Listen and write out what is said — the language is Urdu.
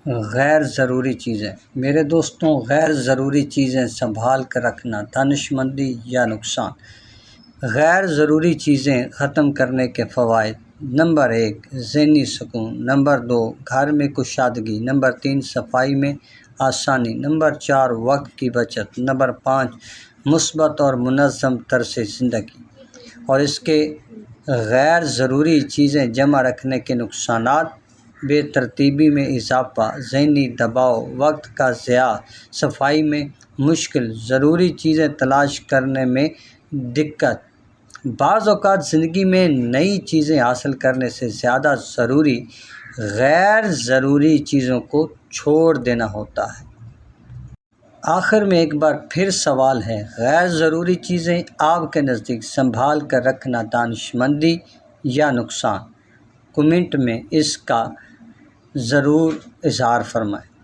غیر ضروری چیزیں۔ میرے دوستوں، غیر ضروری چیزیں سنبھال کر رکھنا دانش مندی یا نقصان؟ غیر ضروری چیزیں ختم کرنے کے فوائد: نمبر 1 ذہنی سکون، نمبر 2 گھر میں کشادگی، نمبر 3 صفائی میں آسانی، نمبر 4 وقت کی بچت، نمبر 5 مثبت اور منظم طرز زندگی۔ اور اس کے غیر ضروری چیزیں جمع رکھنے کے نقصانات: بے ترتیبی میں اضافہ، ذہنی دباؤ، وقت کا ضیاع، صفائی میں مشکل، ضروری چیزیں تلاش کرنے میں دقت۔ بعض اوقات زندگی میں نئی چیزیں حاصل کرنے سے زیادہ ضروری غیر ضروری چیزوں کو چھوڑ دینا ہوتا ہے۔ آخر میں ایک بار پھر سوال ہے، غیر ضروری چیزیں آپ کے نزدیک سنبھال کر رکھنا دانش مندی یا نقصان؟ کمنٹ میں اس کا ضرور اظہار فرمائیں۔